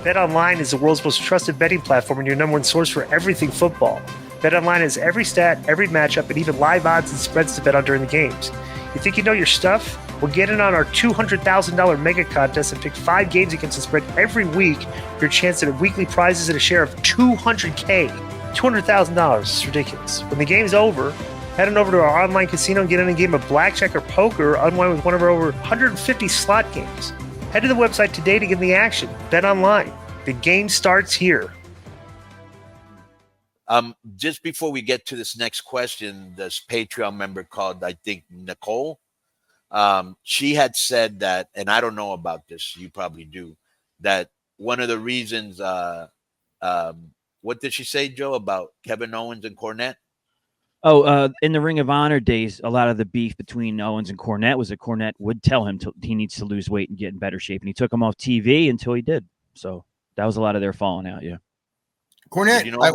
BetOnline is the world's most trusted betting platform and your number one source for everything football. BetOnline has every stat, every matchup, and even live odds and spreads to bet on during the games. You think you know your stuff? Well, get in on our $200,000 mega contest and pick 5 games against the spread every week for your chance at weekly prizes and a share of $200K. $200,000 is ridiculous. When the game's over, head on over to our online casino and get in a game of blackjack or poker or unwind with one of our over 150 slot games. Head to the website today to get in the action. Bet online. The game starts here. Just before we get to this next question, this Patreon member called, I think, Nicole, she had said that, and I don't know about this, you probably do, that one of the reasons, what did she say, Joe, about Kevin Owens and Cornette? Oh, in the Ring of Honor days, a lot of the beef between Owens and Cornette was that Cornette would tell him he needs to lose weight and get in better shape, and he took him off TV until he did. So that was a lot of their falling out, yeah. Cornette, you know I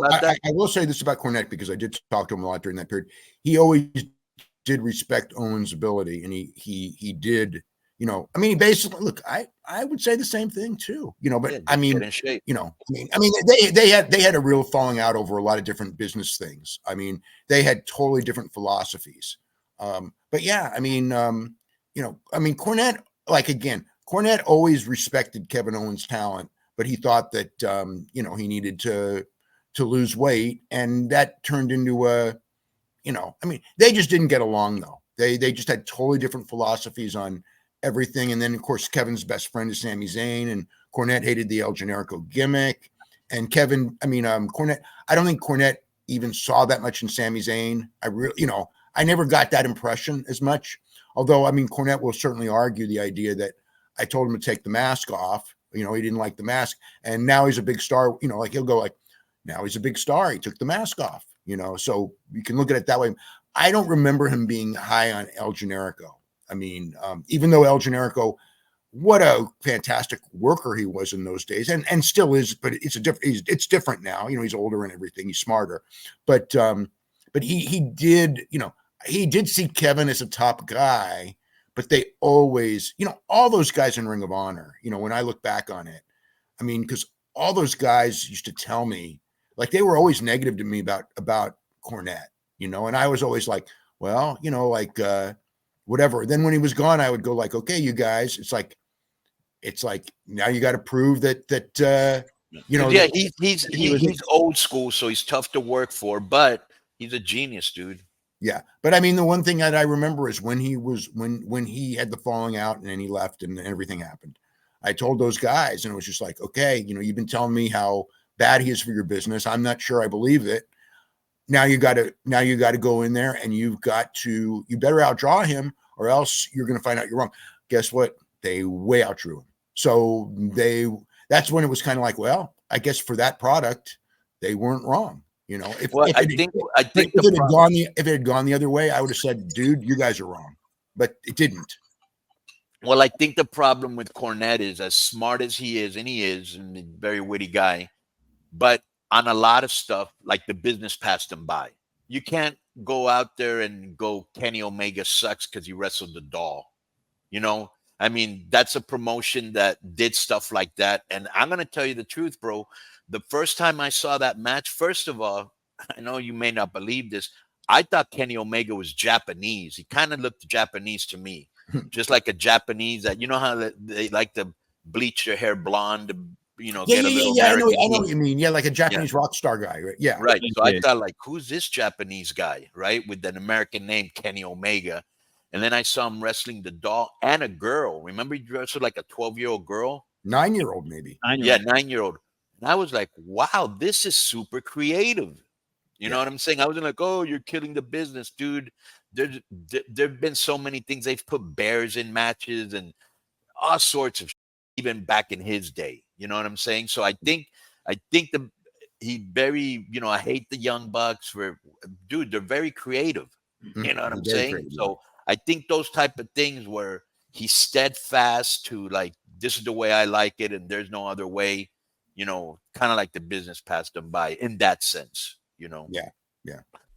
will say this about Cornette because I did talk to him a lot during that period. He always did respect Owens' ability, and he did, you know. I mean, he basically, look, I would say the same thing too, you know. But yeah, I mean, you know, I mean, they had a real falling out over a lot of different business things. I mean, they had totally different philosophies. But yeah, I mean, you know, I mean, Cornette, like again, Cornette always respected Kevin Owens' talent. But he thought that, you know, he needed to lose weight. And that turned into a, you know, I mean, they just didn't get along, though. They just had totally different philosophies on everything. And then, of course, Kevin's best friend is Sami Zayn. And Cornette hated the El Generico gimmick. And Cornette, I don't think Cornette even saw that much in Sami Zayn. You know, I never got that impression as much. Although, I mean, Cornette will certainly argue the idea that I told him to take the mask off. You know, he didn't like the mask, and now he's a big star. You know, like he'll go like, now he's a big star. He took the mask off. You know, so you can look at it that way. I don't remember him being high on El Generico. I mean, even though El Generico, what a fantastic worker he was in those days, and still is, but it's different now. You know, he's older and everything. He's smarter, but he did. You know, he did see Kevin as a top guy. But they always, you know, all those guys in Ring of Honor, you know, when I look back on it, I mean, because all those guys used to tell me, like, they were always negative to me about Cornette, you know, and I was always like, well, you know, like, whatever. Then when he was gone, I would go like, okay, you guys, it's like now you got to prove that, you know. Yeah, he's old school, so he's tough to work for, but he's a genius, dude. Yeah, but I mean, the one thing that I remember is when he had the falling out and then he left and everything happened. I told those guys, and it was just like, okay, you know, you've been telling me how bad he is for your business. I'm not sure I believe it. Now you got to go in there and you better outdraw him, or else you're going to find out you're wrong. Guess what? They way outdrew him. So that's when it was kind of like, well, I guess for that product, they weren't wrong. You know, if it had gone the other way, I would have said, dude, you guys are wrong. But it didn't. Well, I think the problem with Cornette is, as smart as he is, and a very witty guy, but on a lot of stuff, like the business passed him by. You can't go out there and go, Kenny Omega sucks because he wrestled the doll. You know, I mean, that's a promotion that did stuff like that. And I'm going to tell you the truth, bro. The first time I saw that match, first of all, I know you may not believe this, I thought Kenny Omega was Japanese. He kind of looked Japanese to me, just like a Japanese that, you know how they like to bleach their hair blonde, you know, get a little I know what you mean. Yeah, like a Japanese rock star guy, right? Yeah. Right. So I thought, like, who's this Japanese guy, right? With an American name, Kenny Omega. And then I saw him wrestling the doll and a girl. Remember, he wrestled like a 12-year-old girl? 9-year-old, maybe. 9-year-old. And I was like, wow, this is super creative. You know what I'm saying? I wasn't like, oh, you're killing the business, dude. There've been so many things. They've put bears in matches and all sorts of shit, even back in his day. You know what I'm saying? So I think he very, you know, I hate the Young Bucks dude, they're very creative. You know what I'm saying? Creative. So I think those type of things where he's steadfast to, like, this is the way I like it and there's no other way. You know, kind of like the business passed them by in that sense, you know? Yeah.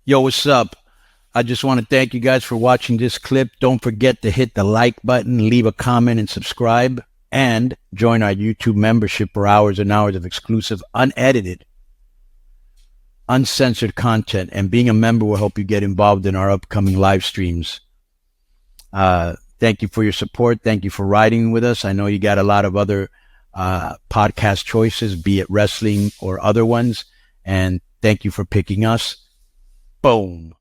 Yo, what's up? I just want to thank you guys for watching this clip. Don't forget to hit the like button, leave a comment, and subscribe. and join our YouTube membership for hours and hours of exclusive, unedited, uncensored content. And being a member will help you get involved in our upcoming live streams. Thank you for your support. Thank you for riding with us. I know you got a lot of other podcast choices, be it wrestling or other ones. And thank you for picking us. Boom.